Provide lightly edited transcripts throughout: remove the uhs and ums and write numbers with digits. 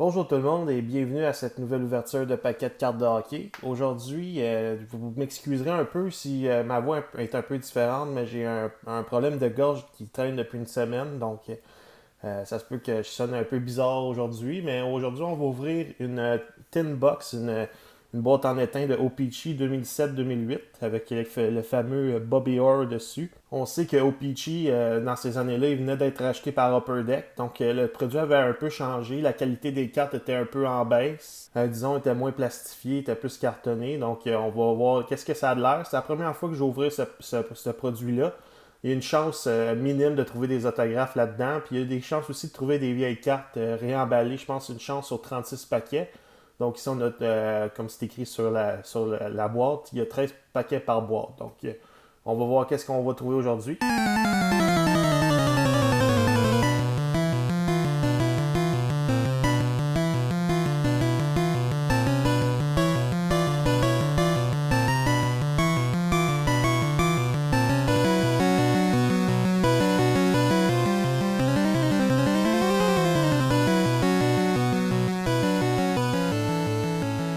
Bonjour tout le monde et bienvenue à cette nouvelle ouverture de paquet de cartes de hockey. Aujourd'hui, vous m'excuserez un peu si ma voix est un peu différente, mais j'ai un problème de gorge qui traîne depuis une semaine, donc ça se peut que je sonne un peu bizarre aujourd'hui, mais aujourd'hui on va ouvrir une tin box, une boîte en étain de O-Pee-Chee 2007-2008 avec le fameux Bobby Orr dessus. On sait que O-Pee-Chee, dans ces années-là, il venait d'être acheté par Upper Deck, donc le produit avait un peu changé, la qualité des cartes était un peu en baisse, disons, était moins plastifiée, était plus cartonné, donc on va voir qu'est-ce que ça a de l'air. C'est la première fois que j'ouvre ce produit-là. Il y a une chance minime de trouver des autographes là-dedans. Puis il y a des chances aussi de trouver des vieilles cartes réemballées. Je pense une chance sur 36 paquets. Donc ici, on a, comme c'est écrit sur la boîte, il y a 13 paquets par boîte. Donc on va voir qu'est-ce qu'on va trouver aujourd'hui.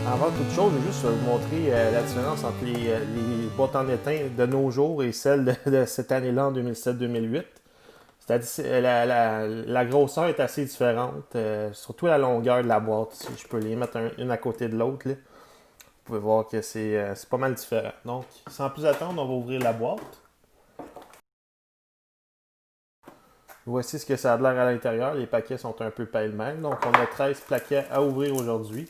Avant toute chose, je vais juste vous montrer la différence entre les boîtes en étain de nos jours et celles de cette année-là en 2007-2008. C'est-à-dire la grosseur est assez différente, surtout la longueur de la boîte. Si je peux les mettre une à côté de l'autre, là, vous pouvez voir que c'est pas mal différent. Donc, sans plus attendre, on va ouvrir la boîte. Voici ce que ça a l'air à l'intérieur. Les paquets sont un peu pêle-mêle. Donc, on a 13 paquets à ouvrir aujourd'hui.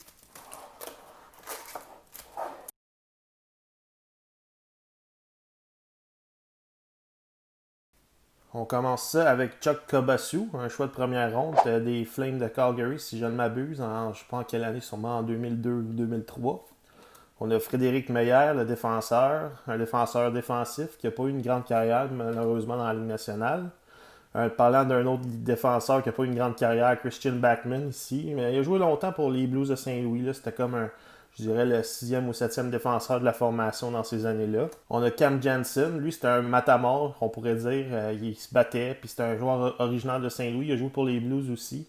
On commence ça avec Chuck Kobasu, un choix de première ronde des Flames de Calgary, si je ne m'abuse. Je ne sais pas en quelle année, sûrement en 2002 ou 2003. On a Frédéric Meyer, le défenseur, un défenseur défensif qui n'a pas eu une grande carrière, malheureusement, dans la Ligue nationale. Parlant d'un autre défenseur qui n'a pas eu une grande carrière, Christian Backman ici. Mais il a joué longtemps pour les Blues de Saint-Louis. C'était comme je dirais, le sixième ou septième défenseur de la formation dans ces années-là. On a Cam Janssen. Lui, c'était un matamor, on pourrait dire. Il se battait, puis c'était un joueur originaire de Saint-Louis. Il a joué pour les Blues aussi.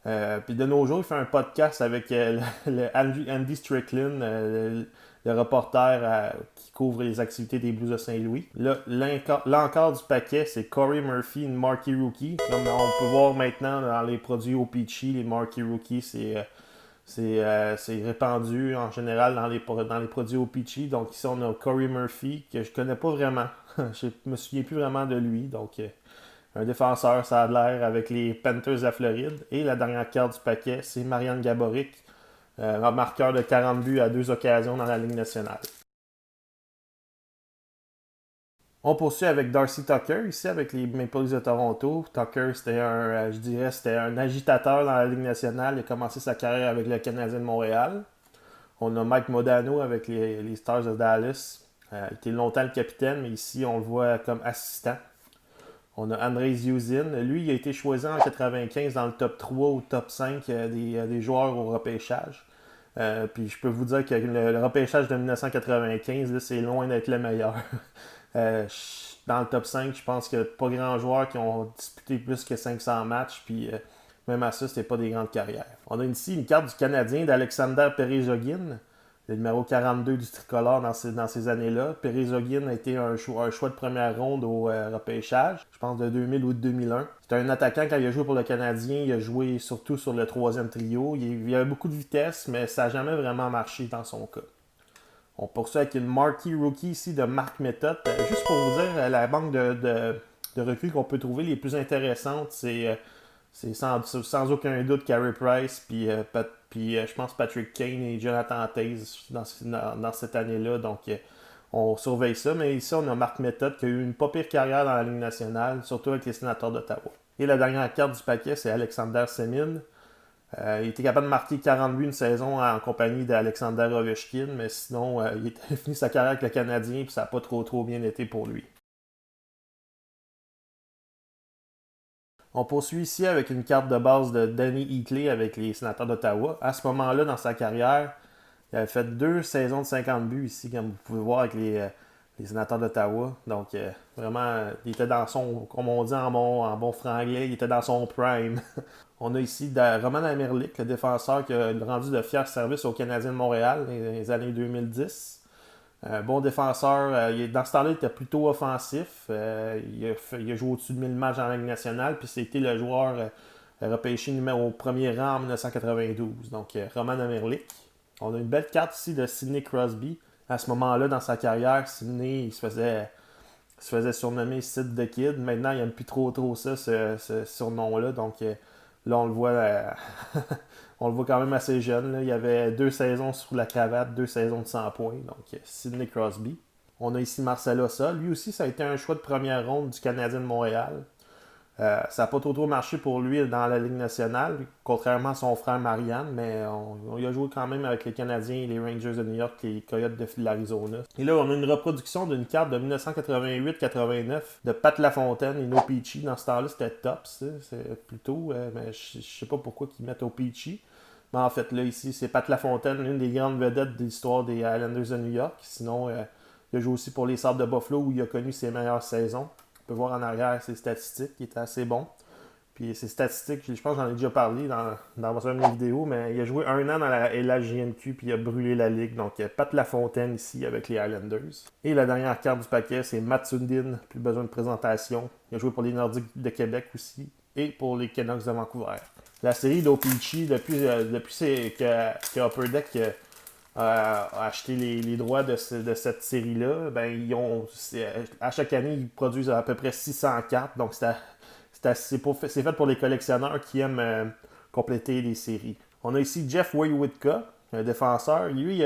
Puis de nos jours, il fait un podcast avec Andy Strickland, le reporter qui couvre les activités des Blues de Saint-Louis. Là encore du paquet, c'est Corey Murphy, une Marquee Rookie. Comme on peut voir maintenant dans les produits O-Pee-Chee, les Marquee Rookie, c'est répandu en général dans les produits O-Pee-Chee. Donc ici, on a Corey Murphy, que je connais pas vraiment. Je me souviens plus vraiment de lui. Donc un défenseur, ça a l'air avec les Panthers de la Floride. Et la dernière carte du paquet, c'est Marian Gaborik, un marqueur de 40 buts à deux occasions dans la Ligue nationale. On poursuit avec Darcy Tucker, ici avec les Maple Leafs de Toronto. Tucker, je dirais, c'était un agitateur dans la Ligue nationale. Il a commencé sa carrière avec le Canadien de Montréal. On a Mike Modano avec les Stars de Dallas. Il était longtemps le capitaine, mais ici, on le voit comme assistant. On a Andrei Ziuzin. Lui, il a été choisi en 95 dans le top 3 ou top 5 des joueurs au repêchage. Puis je peux vous dire que le repêchage de 1995, là, c'est loin d'être le meilleur. Euh, dans le top 5, je pense qu'il n'y a pas grand joueurs qui ont disputé plus que 500 matchs. Puis même à ça, c'était pas des grandes carrières. On a ici une carte du Canadien d'Alexander Perezogin, le numéro 42 du tricolore dans ces années-là. Perezogin a été un choix de première ronde au repêchage, je pense de 2000 ou de 2001. C'est un attaquant quand il a joué pour le Canadien, il a joué surtout sur le troisième trio. Il avait beaucoup de vitesse, mais ça n'a jamais vraiment marché dans son cas. On poursuit avec une Marquee Rookie ici de Marc Method. Juste pour vous dire, la banque de recrues qu'on peut trouver les plus intéressantes, c'est sans aucun doute Carey Price, puis je pense Patrick Kane et Jonathan Toews dans cette année-là. Donc on surveille ça. Mais ici, on a Marc Method qui a eu une pas pire carrière dans la Ligue nationale, surtout avec les Sénateurs d'Ottawa. Et la dernière carte du paquet, c'est Alexander Semin. Il était capable de marquer 40 buts une saison en compagnie d'Alexander Ovechkin, mais sinon, il a fini sa carrière avec le Canadien, puis ça n'a pas trop bien été pour lui. On poursuit ici avec une carte de base de Danny Heatley avec les Sénateurs d'Ottawa. À ce moment-là, dans sa carrière, il avait fait deux saisons de 50 buts ici, comme vous pouvez voir avec les sénateurs d'Ottawa. Donc, vraiment, il était dans son, comme on dit en bon franglais, il était dans son prime. On a ici Roman Amerlik, le défenseur qui a rendu de fiers services aux Canadiens de Montréal dans les années 2010. Bon défenseur, dans ce temps-là, il était plutôt offensif. Il a joué au-dessus de 1000 matchs en Ligue nationale, puis c'était le joueur repêché au premier rang en 1992. Donc, Roman Amerlik. On a une belle carte ici de Sidney Crosby. À ce moment-là, dans sa carrière, Sidney, il se faisait surnommer Sid the Kid. Maintenant, il n'aime plus trop ça, ce surnom-là. Donc, là, on le voit, on le voit quand même assez jeune. Là. Il y avait 2 saisons sous la cravate, 2 saisons de 100 points. Donc, Sidney Crosby. On a ici Marcel Ossa. Lui aussi, ça a été un choix de première ronde du Canadien de Montréal. Ça n'a pas trop marché pour lui dans la Ligue nationale, contrairement à son frère Marianne, mais il a joué quand même avec les Canadiens, les Rangers de New York et les Coyotes de l'Arizona. Et là, on a une reproduction d'une carte de 1988-89 de Pat Lafontaine et No Peachy. Dans ce temps-là, c'était top, ça, c'est plutôt, mais je ne sais pas pourquoi ils mettent au Peachy. Mais en fait, là, ici, c'est Pat Lafontaine, l'une des grandes vedettes de l'histoire des Islanders de New York. Sinon, il a joué aussi pour les Sabres de Buffalo où il a connu ses meilleures saisons. On peut voir en arrière ses statistiques, qui étaient assez bons. Puis ses statistiques, je pense que j'en ai déjà parlé dans une de mes vidéos, mais il a joué 1 an dans la LHJMQ, puis il a brûlé la ligue. Donc, Pat Lafontaine ici avec les Islanders. Et la dernière carte du paquet, c'est Matt Sundin, plus besoin de présentation. Il a joué pour les Nordiques de Québec aussi, et pour les Canucks de Vancouver. La série d'O-Pee-Chee, depuis que Upper Deck a acheté les droits de cette série-là, ben, à chaque année, ils produisent à peu près 600 cartes. Donc, c'est fait pour les collectionneurs qui aiment compléter les séries. On a ici Jeff Woywitka, un défenseur. Lui,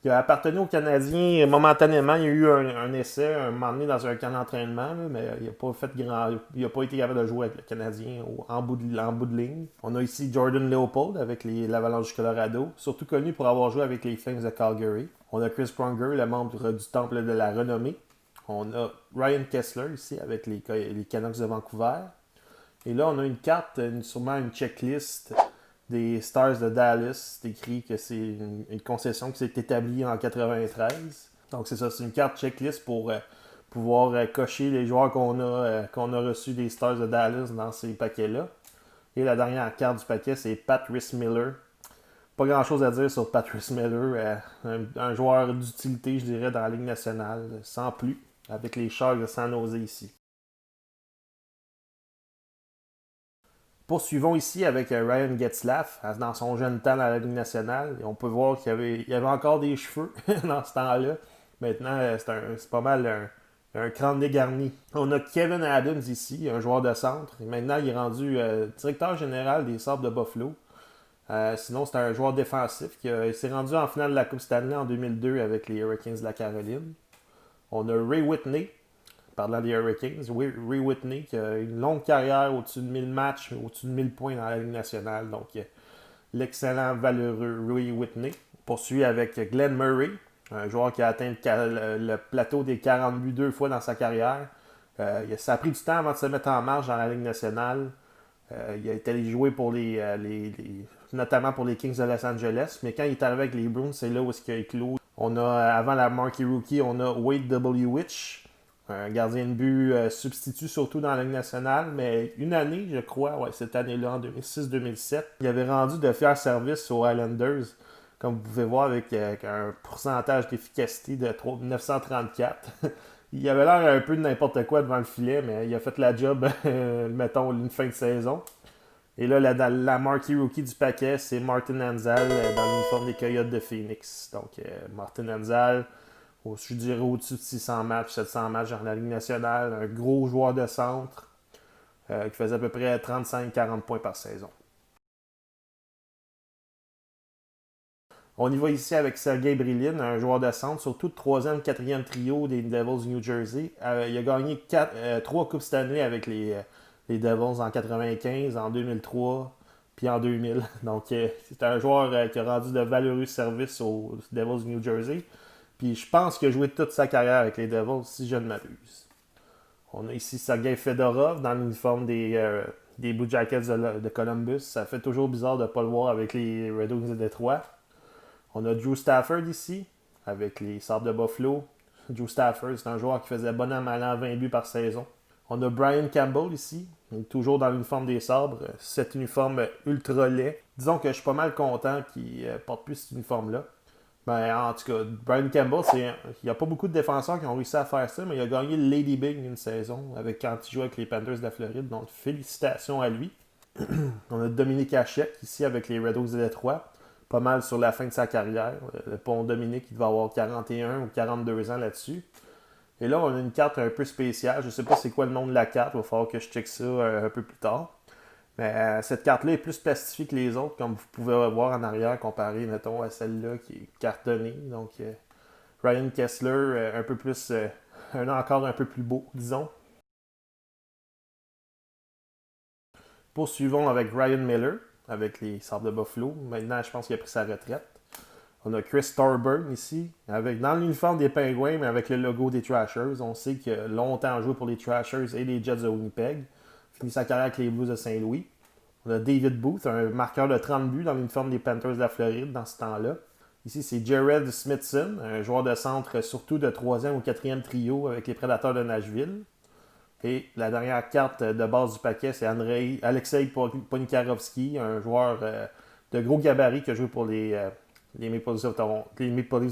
il a appartenu aux Canadiens momentanément. Il y a eu un essai un moment donné dans un camp d'entraînement, là, mais il n'a pas fait il a pas été capable de jouer avec le Canadien en bout de ligne. On a ici Jordan Leopold avec l'Avalanche du Colorado, surtout connu pour avoir joué avec les Flames de Calgary. On a Chris Pronger, le membre du Temple de la Renommée. On a Ryan Kessler ici avec les Canucks de Vancouver. Et là, on a une carte, sûrement une checklist des Stars de Dallas. C'est écrit que c'est une concession qui s'est établie en 93. Donc c'est ça, c'est une carte checklist pour pouvoir cocher les joueurs qu'on a reçus des Stars de Dallas dans ces paquets-là. Et la dernière carte du paquet, c'est Pat Rissmiller. Pas grand chose à dire sur Pat Rissmiller. Un joueur d'utilité, je dirais, dans la Ligue nationale, sans plus, avec les Sharks de San Jose ici. Poursuivons ici avec Ryan Getzlaf, dans son jeune temps dans la Ligue nationale. Et on peut voir qu'il y avait encore des cheveux dans ce temps-là. Maintenant, c'est pas mal un crâne dégarni. On a Kevin Adams ici, un joueur de centre. Et maintenant, il est rendu directeur général des Sabres de Buffalo. Sinon, c'est un joueur défensif qui s'est rendu en finale de la Coupe Stanley en 2002 avec les Hurricanes de la Caroline. On a Ray Whitney, parlant des Hurricanes, Ray Whitney, qui a une longue carrière au-dessus de 1000 matchs, au-dessus de 1000 points dans la Ligue nationale. Donc, l'excellent, valeureux Ray Whitney. Poursuit avec Glenn Murray, un joueur qui a atteint le plateau des 40 buts 2 fois dans sa carrière. Ça a pris du temps avant de se mettre en marche dans la Ligue nationale. Il a été allé jouer pour notamment pour les Kings de Los Angeles. Mais quand il est arrivé avec les Bruins, c'est là où il a éclos. On a, avant la Marquee Rookie, on a Wade W. Witch, un gardien de but substitut surtout dans la Ligue nationale, mais une année, je crois, cette année-là, en 2006-2007, il avait rendu de fiers services aux Islanders, comme vous pouvez voir, avec un pourcentage d'efficacité de 934. Il avait l'air un peu de n'importe quoi devant le filet, mais il a fait la job, mettons, une fin de saison. Et là, la marquee rookie du paquet, c'est Martin Hanzal dans l'uniforme des Coyotes de Phoenix. Donc, Martin Hanzal, je dirais au-dessus de 600 matchs, 700 matchs dans la Ligue nationale. Un gros joueur de centre qui faisait à peu près 35-40 points par saison. On y va ici avec Sergei Brilin, un joueur de centre, surtout de 3e, 4e trio des Devils du New Jersey. Il a gagné 3 Coupes Stanley avec les Devils en 95, en 2003, puis en 2000. Donc, c'est un joueur qui a rendu de valeureux services aux Devils du New Jersey. Puis je pense qu'il a joué toute sa carrière avec les Devils, si je ne m'abuse. On a ici Sergei Fedorov dans l'uniforme des Blue Jackets de Columbus. Ça fait toujours bizarre de ne pas le voir avec les Red Wings de Détroit. On a Drew Stafford ici, avec les Sabres de Buffalo. Joe Stafford, c'est un joueur qui faisait bon an mal an 20 buts par saison. On a Brian Campbell ici, il est toujours dans l'uniforme des Sabres, cet uniforme ultra laid. Disons que je suis pas mal content qu'il porte plus cet uniforme-là. Ben, en tout cas, Brian Campbell, il n'y a pas beaucoup de défenseurs qui ont réussi à faire ça, mais il a gagné le Lady Big une saison quand il jouait avec les Panthers de la Floride. Donc, félicitations à lui. On a Dominique Hachek ici avec les Red Hawks de Détroit. Pas mal sur la fin de sa carrière. Le pont Dominique, il devait avoir 41 ou 42 ans là-dessus. Et là, on a une carte un peu spéciale. Je ne sais pas c'est quoi le nom de la carte. Il va falloir que je check ça un peu plus tard. Mais cette carte-là est plus plastifiée que les autres, comme vous pouvez voir en arrière, comparé, mettons, à celle-là qui est cartonnée. Donc, Ryan Kessler, un peu plus, encore un peu plus beau, disons. Poursuivons avec Ryan Miller, avec les Sabres de Buffalo. Maintenant, je pense qu'il a pris sa retraite. On a Chris Thorburn ici, dans l'uniforme des Penguins, mais avec le logo des Trashers. On sait qu'il a longtemps joué pour les Trashers et les Jets de Winnipeg. Finit sa carrière avec les Blues de Saint-Louis. On a David Booth, un marqueur de 30 buts dans l'uniforme des Panthers de la Floride dans ce temps-là. Ici, c'est Jared Smithson, un joueur de centre surtout de 3e ou 4e trio avec les Prédateurs de Nashville. Et la dernière carte de base du paquet, c'est Alexei Ponikarovsky, un joueur de gros gabarit qui a joué pour les Maple Leafs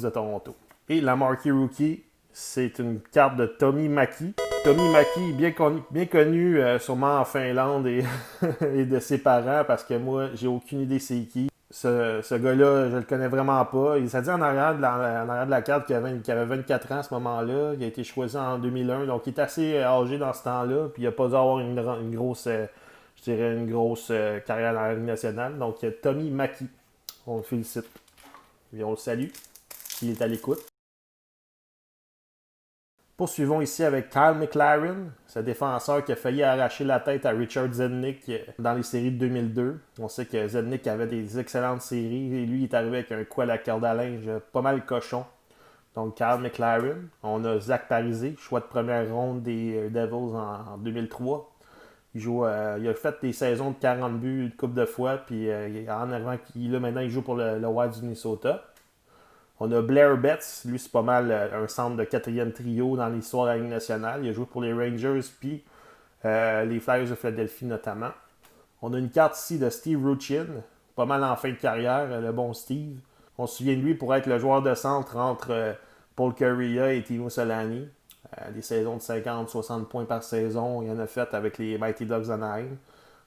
de Toronto. Et la marquee rookie, c'est une carte de Tommy Maki. Tommy Maki, bien connu sûrement en Finlande et, et de ses parents, parce que moi, j'ai aucune idée c'est qui. Ce gars-là, je le connais vraiment pas. Ça dit en arrière de la carte qu'il avait 24 ans à ce moment-là. Il a été choisi en 2001, donc il est assez âgé dans ce temps-là. Puis il n'a pas dû avoir une grosse, je dirais, une grosse carrière dans la Ligue nationale. Donc Tommy Maki, on le félicite. Et on le salue, s'il est à l'écoute. Poursuivons ici avec Kyle McLaren, ce défenseur qui a failli arracher la tête à Richard Zednik dans les séries de 2002. On sait que Zednik avait des excellentes séries et lui il est arrivé avec un coup à la corde à linge pas mal cochon. Donc Kyle McLaren. On a Zach Parisé, choix de première ronde des Devils en 2003. Il a fait des saisons de 40 buts une couple de fois, puis en arrivant, maintenant il joue pour le Wild du Minnesota. On a Blair Betts, lui c'est pas mal un centre de 4e trio dans l'histoire de la Ligue nationale. Il a joué pour les Rangers puis les Flyers de Philadelphie notamment. On a une carte ici de Steve Ruchin, pas mal en fin de carrière, le bon Steve. On se souvient de lui pour être le joueur de centre entre Paul Kariya et Timo Solani. Des saisons de 50-60 points par saison, il en a fait avec les Mighty Ducks d'Anaheim.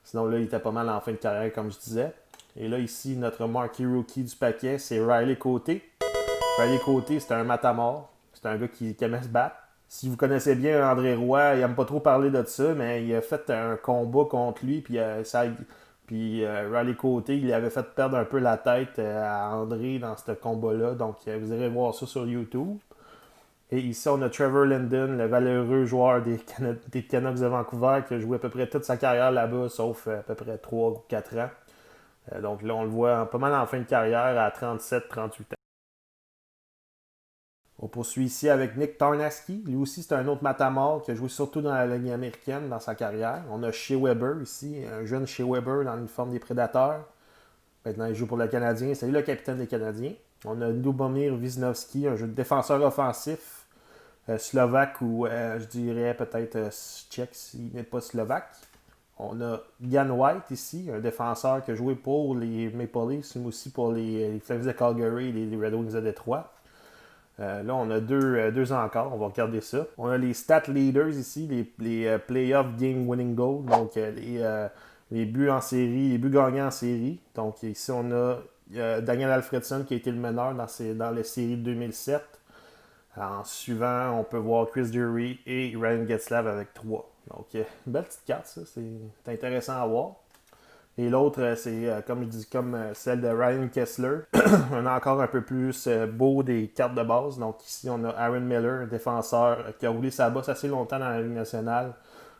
Sinon là, il était pas mal en fin de carrière comme je disais. Et là ici, notre marquee rookie du paquet, c'est Riley Côté. Riley Côté, c'est un matamor. C'est un gars qui aimait se battre. Si vous connaissez bien André Roy, il aime pas trop parler de ça, mais il a fait un combat contre lui, puis Riley Côté, il avait fait perdre un peu la tête à André dans ce combat-là. Donc, vous irez voir ça sur YouTube. Et ici, on a Trevor Linden, le valeureux joueur des Canucks de Vancouver, qui a joué à peu près toute sa carrière là-bas, sauf à peu près 3 ou 4 ans. Donc là, on le voit pas mal en fin de carrière à 37-38 ans. On poursuit ici avec Nick Tarnasky. Lui aussi, c'est un autre matamor qui a joué surtout dans la Ligue américaine dans sa carrière. On a Shea Weber ici, un jeune Shea Weber dans l'uniforme des Prédateurs. Maintenant, il joue pour le Canadien. C'est lui le capitaine des Canadiens. On a Lubomir Wisnowski, un jeune défenseur offensif slovaque ou je dirais peut-être tchèque s'il n'est pas slovaque. On a Ian White ici, un défenseur qui a joué pour les Maple Leafs, mais aussi pour les Flames de Calgary et les Red Wings de Détroit. Là, on a deux encore, on va regarder ça. On a les stat leaders ici, les playoff game winning goals, donc les buts en série, les buts gagnants en série. Donc ici, on a Daniel Alfredson qui a été le meneur dans les séries de 2007. En suivant, on peut voir Chris Drury et Ryan Getzlaf avec 3. Donc, une belle petite carte, ça. C'est intéressant à voir. Et l'autre, c'est comme celle de Ryan Kessler. On a encore un peu plus beau des cartes de base. Donc ici, on a Aaron Miller, un défenseur qui a roulé sa bosse assez longtemps dans la Ligue nationale.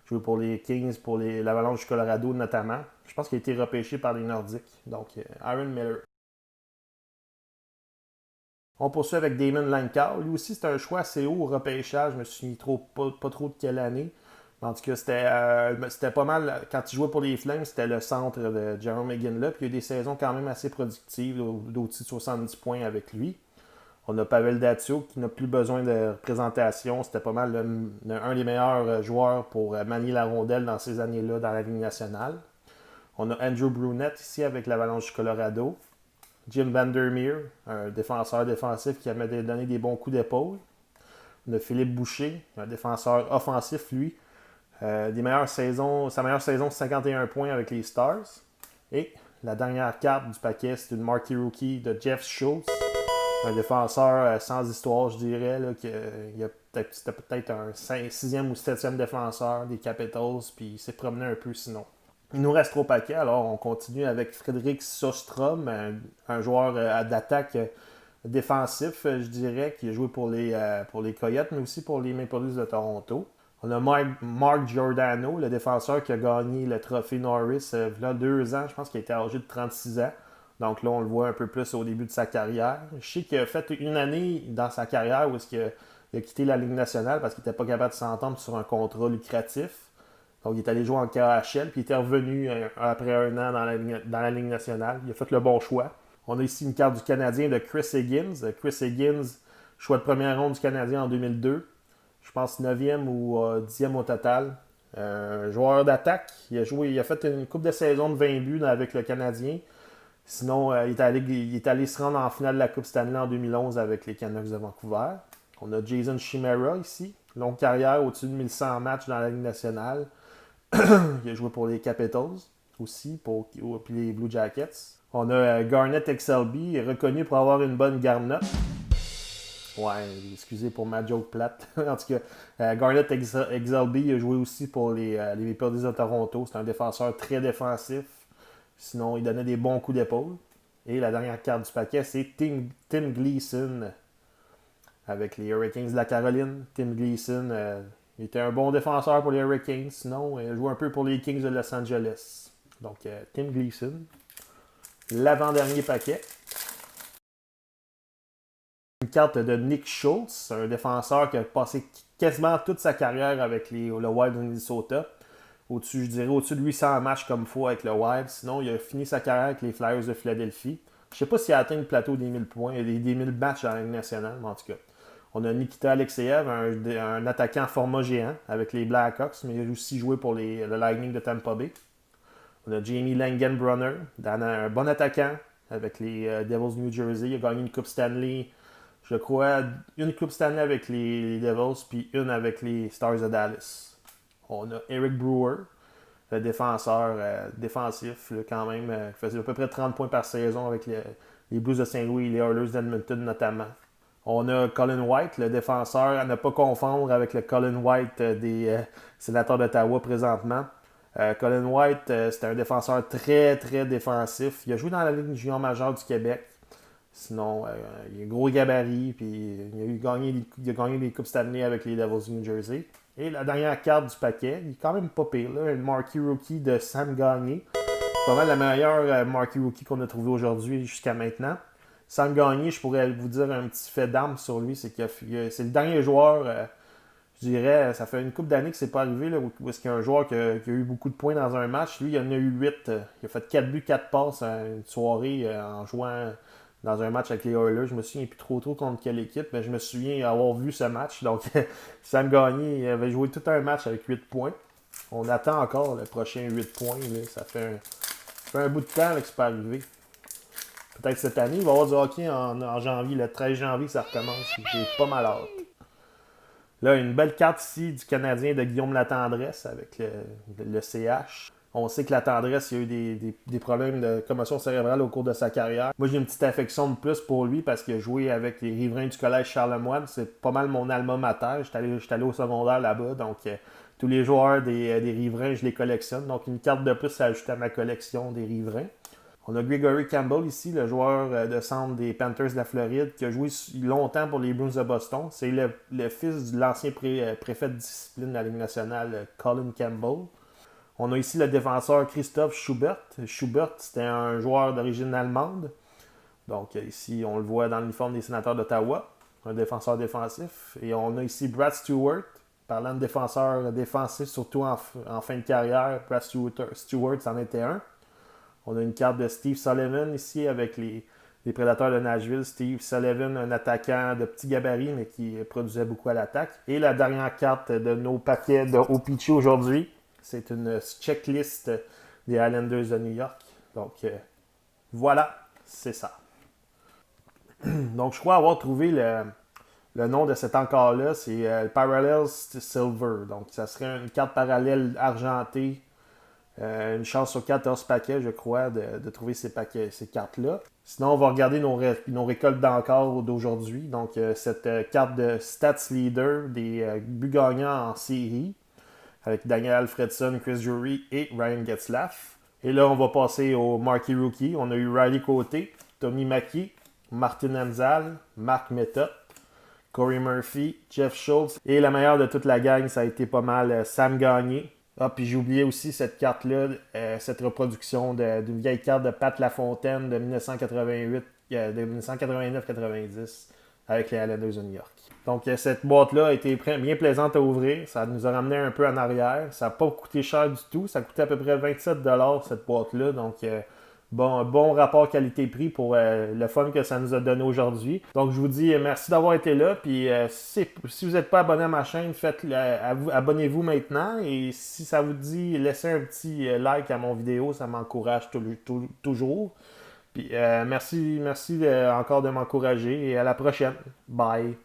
Joué pour les Kings, pour l'Avalanche du Colorado notamment. Je pense qu'il a été repêché par les Nordiques. Donc, Aaron Miller. On poursuit avec Damon Lankau. Lui aussi, c'est un choix assez haut au repêchage. Je me suis pas trop de quelle année. En tout cas, c'était pas mal. Quand il jouait pour les Flames, c'était le centre de Jarome Iginla. Puis il y a eu des saisons quand même assez productives, d'au-dessus de 70 points avec lui. On a Pavel Datsyuk qui n'a plus besoin de représentation. C'était pas mal un des meilleurs joueurs pour manier la rondelle dans ces années-là dans la Ligue nationale. On a Andrew Brunette ici avec l'Avalanche du Colorado. Jim Vandermeer, un défenseur défensif qui a donné des bons coups d'épaule. On a Philippe Boucher, un défenseur offensif, lui. Sa meilleure saison, 51 points avec les Stars. Et la dernière carte du paquet, c'est une marquee rookie de Jeff Schultz. Un défenseur sans histoire, je dirais. Là, c'était peut-être un 6e ou 7e défenseur des Capitals, puis il s'est promené un peu sinon. Il nous reste 3 paquets, alors on continue avec Frédéric Sostrom, un joueur d'attaque défensif, je dirais, qui a joué pour les Coyotes, mais aussi pour les Maple Leafs de Toronto. On a Mark Giordano, le défenseur qui a gagné le trophée Norris il y a 2 ans, je pense qu'il était âgé de 36 ans. Donc là, on le voit un peu plus au début de sa carrière. Je sais qu'il a fait une année dans sa carrière où il a quitté la Ligue nationale parce qu'il n'était pas capable de s'entendre sur un contrat lucratif. Donc, il est allé jouer en KHL, puis il était revenu après 1 an dans la Ligue nationale. Il a fait le bon choix. On a ici une carte du Canadien de Chris Higgins. Chris Higgins, choix de première ronde du Canadien en 2002. Je pense 9e ou 10e au total. Joueur d'attaque. Il a fait une coupe de saison de 20 buts avec le Canadien. Sinon, il est allé se rendre en finale de la Coupe Stanley en 2011 avec les Canucks de Vancouver. On a Jason Chimera ici. Longue carrière, au-dessus de 1100 matchs dans la Ligue nationale. Il a joué pour les Capitals aussi, puis les Blue Jackets. On a Garnet XLB, reconnu pour avoir une bonne garnotte. Ouais, excusez pour ma joke plate. En tout cas, Garnet XLB a joué aussi pour les Maple Leafs de Toronto. C'est un défenseur très défensif. Sinon, il donnait des bons coups d'épaule. Et la dernière carte du paquet, c'est Tim Gleason avec les Hurricanes de la Caroline. Tim Gleason, il était un bon défenseur pour les Hurricanes. Sinon, il jouait un peu pour les Kings de Los Angeles. Donc, Tim Gleason. L'avant-dernier paquet. Une carte de Nick Schultz, un défenseur qui a passé quasiment toute sa carrière avec le Wild de Minnesota. Je dirais au-dessus de 800 matchs comme fois avec le Wild. Sinon, il a fini sa carrière avec les Flyers de Philadelphie. Je ne sais pas s'il a atteint le plateau des 1000 points, des 1000 matchs dans la Ligue nationale, mais en tout cas. On a Nikita Alexeyev, un attaquant format géant avec les Blackhawks, mais il a aussi joué pour le Lightning de Tampa Bay. On a Jamie Langenbrunner, un bon attaquant avec les Devils New Jersey. Il a gagné une Coupe Stanley, je crois, une Coupe Stanley avec les Devils, puis une avec les Stars de Dallas. On a Eric Brewer, le défenseur défensif, là, quand même, qui faisait à peu près 30 points par saison avec les Blues de Saint-Louis et les Oilers d'Edmonton notamment. On a Colin White, le défenseur, à ne pas confondre avec le Colin White des Sénateurs d'Ottawa présentement. Colin White, c'était un défenseur très, très défensif. Il a joué dans la Ligue junior majeure du Québec. Sinon, il a un gros gabarit, puis il a gagné des Coupes Stanley avec les Devils New Jersey. Et la dernière carte du paquet, il est quand même pas pire, là, une marquee rookie de Sam Gagné. C'est pas mal la meilleure marquee rookie qu'on a trouvée aujourd'hui jusqu'à maintenant. Sam Gagné, je pourrais vous dire un petit fait d'arme sur lui, c'est c'est le dernier joueur, je dirais, ça fait une couple d'années que c'est pas arrivé, là, où est-ce qu'il y a un joueur qui a eu beaucoup de points dans un match. Lui, il en a eu 8. Il a fait 4 buts, 4 passes une soirée en jouant dans un match avec les Oilers. Je me souviens plus trop contre quelle équipe, mais je me souviens avoir vu ce match. Donc, Sam Gagné avait joué tout un match avec 8 points. On attend encore le prochain 8 points. Là. Ça fait un bout de temps là, que c'est pas arrivé. Peut-être cette année, il va y avoir du hockey en janvier. Le 13 janvier, ça recommence. J'ai pas mal hâte. Là, une belle carte ici du Canadien de Guillaume Latendresse avec le CH. On sait que Latendresse, il a eu des problèmes de commotion cérébrale au cours de sa carrière. Moi, j'ai une petite affection de plus pour lui parce qu'il a joué avec les riverains du collège Charlemagne. C'est pas mal mon alma mater. J'étais allé au secondaire là-bas, donc tous les joueurs des riverains, je les collectionne. Donc, une carte de plus à ajouter à ma collection des riverains. On a Gregory Campbell ici, le joueur de centre des Panthers de la Floride, qui a joué longtemps pour les Bruins de Boston. C'est le fils de l'ancien préfet de discipline de la Ligue nationale, Colin Campbell. On a ici le défenseur Christoph Schubert. Schubert, c'était un joueur d'origine allemande. Donc ici, on le voit dans l'uniforme des Sénateurs d'Ottawa, un défenseur défensif. Et on a ici Brad Stewart, parlant de défenseur défensif, surtout en fin de carrière. Brad Stewart, c'en était un. On a une carte de Steve Sullivan ici avec les Prédateurs de Nashville, Steve Sullivan, un attaquant de petit gabarit, mais qui produisait beaucoup à l'attaque. Et la dernière carte de nos paquets de OPC aujourd'hui, c'est une checklist des Islanders de New York. Donc, voilà, c'est ça. Donc, je crois avoir trouvé le nom de cet encart-là, c'est Parallels Silver. Donc, ça serait une carte parallèle argentée. Une chance sur 14 paquets, je crois, de trouver ces cartes-là. Sinon, on va regarder nos récoltes d'encore d'aujourd'hui. Donc, cette carte de Stats Leader des buts gagnants en série, avec Daniel Alfredson, Chris Drury et Ryan Getzlaf. Et là, on va passer au Marquee Rookie. On a eu Riley Côté, Tommy Mackey, Martin Hamzal, Mark Metta, Corey Murphy, Jeff Schultz. Et la meilleure de toute la gang, ça a été pas mal Sam Gagné. Ah, puis j'ai oublié aussi cette carte-là, cette reproduction d'une vieille carte de Pat Lafontaine de 1988, de 1989-90 avec les Islanders de New York. Donc cette boîte-là a été bien plaisante à ouvrir. Ça nous a ramené un peu en arrière. Ça n'a pas coûté cher du tout. Ça coûtait à peu près 27$ cette boîte-là. Donc bon rapport qualité-prix pour le fun que ça nous a donné aujourd'hui. Donc, je vous dis merci d'avoir été là. Puis, si vous n'êtes pas abonné à ma chaîne, abonnez-vous maintenant. Et si ça vous dit, laissez un petit like à mon vidéo. Ça m'encourage toujours. Puis, merci encore de m'encourager. Et à la prochaine. Bye.